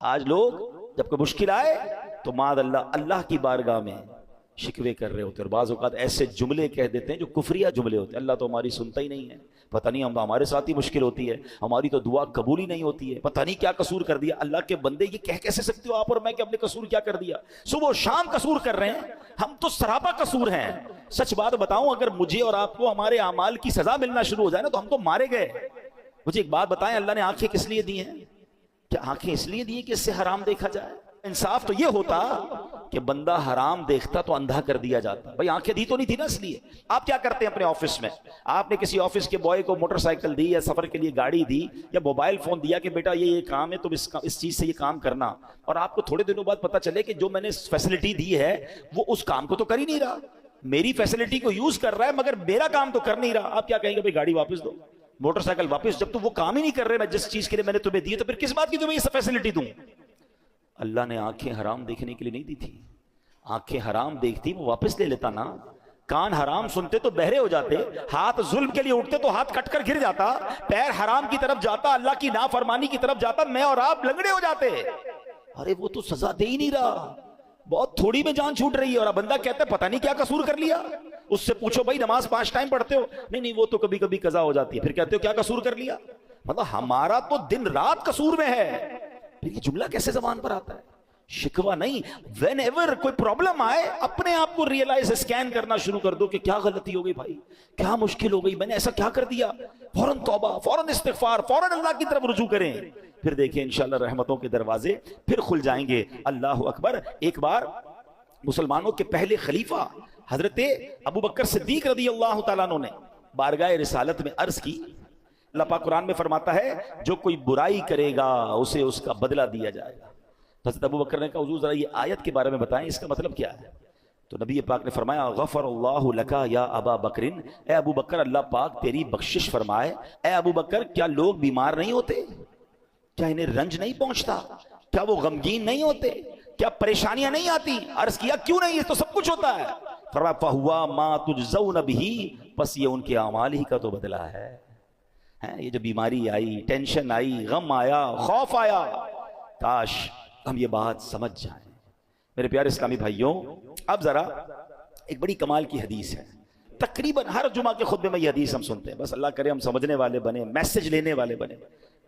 آج لوگ جب کوئی مشکل آئے تو معاذ اللہ اللہ کی بارگاہ میں شکوے کر رہے ہوتے ہیں، اور بعض اوقات ایسے جملے کہہ دیتے ہیں جو کفریہ جملے ہوتے ہیں، اللہ تو ہماری سنتا ہی نہیں ہے، پتہ نہیں ہمارے ساتھ ہی مشکل ہوتی ہے، ہماری تو دعا قبول ہی نہیں ہوتی ہے، پتہ نہیں کیا قصور کر دیا۔ اللہ کے بندے یہ کہہ کیسے سکتے ہو آپ اور میں کہ اپنے قصور کیا کر دیا؟ صبح و شام قصور کر رہے ہیں، ہم تو سراپا قصور ہیں۔ سچ بات بتاؤں، اگر مجھے اور آپ کو ہمارے اعمال کی سزا ملنا شروع ہو جائے نا تو ہم تو مارے گئے۔ مجھے ایک بات بتائیں، اللہ نے آنکھیں کس لیے دی ہیں؟ کیا آنکھیں اس لیے دی کہ اس سے حرام دیکھا جائے؟ انصاف تو یہ ہوتا کہ بندہ حرام دیکھتا تو اندھا کر دیا جاتا۔ بھائی آنکھیں دی تو نہیں تھی نا اس لیے۔ آپ کیا کرتے ہیں اپنے آفس میں؟ آپ نے کسی آفس کے بوائے کو موٹر سائیکل دی یا سفر کے لیے گاڑی دی یا موبائل فون دیا کہ بیٹا یہ کام ہے، تم اس چیز سے یہ کام کرنا، اور آپ کو تھوڑے دنوں بعد پتہ چلے کہ جو میں نے فیسلٹی دی ہے وہ اس کام کو تو کر ہی نہیں رہا، میری فیسلٹی کو یوز کر رہا ہے مگر میرا کام تو کر نہیں رہا۔ آپ کیا کہیں گے؟ بھائی گاڑی واپس دو، موٹر سائیکل واپس۔ جب تو وہ کام ہی نہیں کر رہے میں جس چیز کے لیے میں نے تمہیں دی، تو پھر کس بات کی تمہیں یہ فیسلٹی دوں؟ اللہ نے آنکھیں حرام دیکھنے کے لیے نہیں دی تھی، آنکھیں حرام دیکھتی وہ واپس لے لیتا نا۔ کان حرام سنتے تو بہرے ہو جاتے، ہاتھ ظلم کے لیے اٹھتے تو ہاتھ کٹ کر گر جاتا، پیر حرام کی طرف جاتا، اللہ کی نافرمانی کی طرف جاتا، میں اور آپ لنگڑے ہو جاتے۔ ارے وہ تو سزا دے ہی نہیں رہا، بہت تھوڑی میں جان چھوٹ رہی ہے، اور بندہ کہتا ہے پتہ نہیں کیا قصور کر لیا۔ اس سے پوچھو بھائی نماز 5 ٹائم پڑھتے ہو؟ نہیں وہ تو کبھی کبھی قضا ہو جاتی ہے۔ پھر کہتے ہو کیا قصور کر لیا؟ مطلب ہمارا تو دن رات قصور میں ہے۔ پھر یہ جملہ کیسے زبان پر آتا ہے؟ شکوہ نہیں، وین ایور کوئی پرابلم آئے اپنے آپ کو ریئلائز اسکین کرنا شروع کر دو کہ کیا غلطی ہو گئی بھائی، کیا مشکل ہو گئی، میں نے ایسا کیا کر دیا، فوراً توبہ، فوراً استغفار، فوراً اللہ کی طرف رجوع کریں۔ پھر دیکھیں انشاءاللہ رحمتوں کے دروازے پھر کھل جائیں گے۔ اللہ اکبر۔ ایک بار مسلمانوں کے پہلے خلیفہ حضرت ابو بکر صدیق رضی اللہ تعالیٰ عنہ نے بارگاہ رسالت میں عرض کی، اللہ پاک قرآن میں فرماتا ہے جو کوئی برائی کرے گا اسے اس کا بدلہ دیا جائے گا۔ حضرت ابو بکر نے کہا حضور ذرا یہ آیت کے بارے میں بتائیں، اس کا مطلب کیا ہے؟ تو نبی پاک نے فرمایا غفر اللہ لکا یا ابا بکرن، اے ابو بکر اللہ پاک تیری بخشش فرمائے۔ اے ابو بکر کیا لوگ بیمار نہیں ہوتے؟ کیا انہیں رنج نہیں پہنچتا؟ کیا وہ غمگین نہیں ہوتے؟ کیا پریشانیاں نہیں آتی؟ عرض کیا کیوں نہیں، یہ تو سب کچھ ہوتا ہے۔ فرمایا فہوا ما تجزون بہ، پس یہ ان کے اعمال ہی کا تو بدلہ ہے۔ یہ جو بیماری آئی، ٹینشن آئی، غم آیا، خوف آیا، کاش ہم یہ بات سمجھ جائیں۔ میرے پیارے اسلامی بھائیوں، اب ذرا ایک بڑی کمال کی حدیث ہے، تقریباً ہر جمعہ کے خطبے میں یہ حدیث ہم سنتے ہیں، بس اللہ کرے ہم سمجھنے والے بنے، میسج لینے والے بنے۔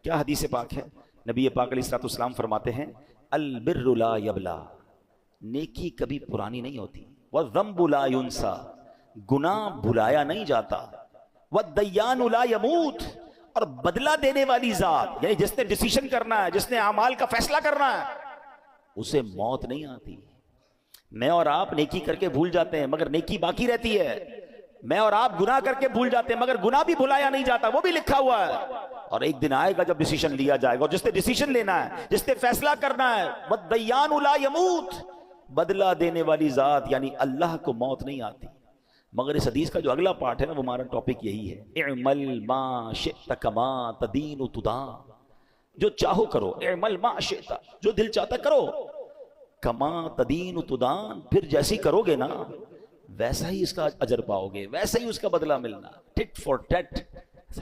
کیا حدیث پاک ہے؟ نبی پاک علیہ الصلوۃ والسلام فرماتے ہیں البر لا یبلا، نیکی کبھی پرانی نہیں ہوتی، والذنب لا ینسا، گناہ بھلایا نہیں جاتا، والدیان لا یموت، اور بدلہ دینے والی ذات یعنی جس نے ڈیسیشن کرنا ہے، جس نے اعمال کا فیصلہ کرنا ہے، اسے موت نہیں آتی۔ میں اور آپ نیکی کر کے بھول جاتے ہیں مگر نیکی باقی رہتی ہے، میں اور آپ گناہ کر کے بھول جاتے ہیں مگر گناہ بھی بھلایا نہیں جاتا، وہ بھی لکھا ہوا ہے، اور ایک دن آئے گا جب ڈیسیشن لیا جائے گا، اور جس نے ڈیسیشن لینا ہے، جس نے فیصلہ کرنا ہے، والدیان لا یموت، بدلہ دینے والی ذات یعنی اللہ کو موت نہیں آتی۔ مگر اس حدیث کا جو اگلا پارٹ ہے نا وہ ہمارا ٹاپک یہی ہے، اعمل ما شئت کما تدین تدان، جو چاہو کرو، اعمل ما شئت، جو دل چاہتا کرو، کما تدین تدان، پھر جیسی کرو گے نا ویسا ہی اس کا اجر پاؤ گے، ویسا ہی اس کا بدلہ ملنا، ٹٹ فار ٹٹ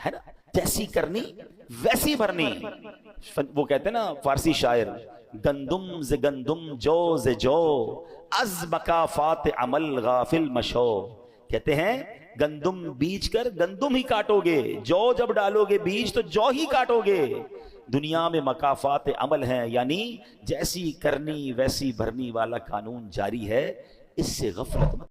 ہے نا، جیسی کرنی ویسی بھرنی۔ وہ کہتے ہیں نا فارسی شاعر، گندم ز گندم جو ز جو، از مکافات عمل غافل مشو، کہتے ہیں گندم بیج کر گندم ہی کاٹو گے، جو جب ڈالو گے بیج تو جو ہی کاٹو گے۔ دنیا میں مکافات عمل ہیں، یعنی جیسی کرنی ویسی بھرنی والا قانون جاری ہے، اس سے غفلت مت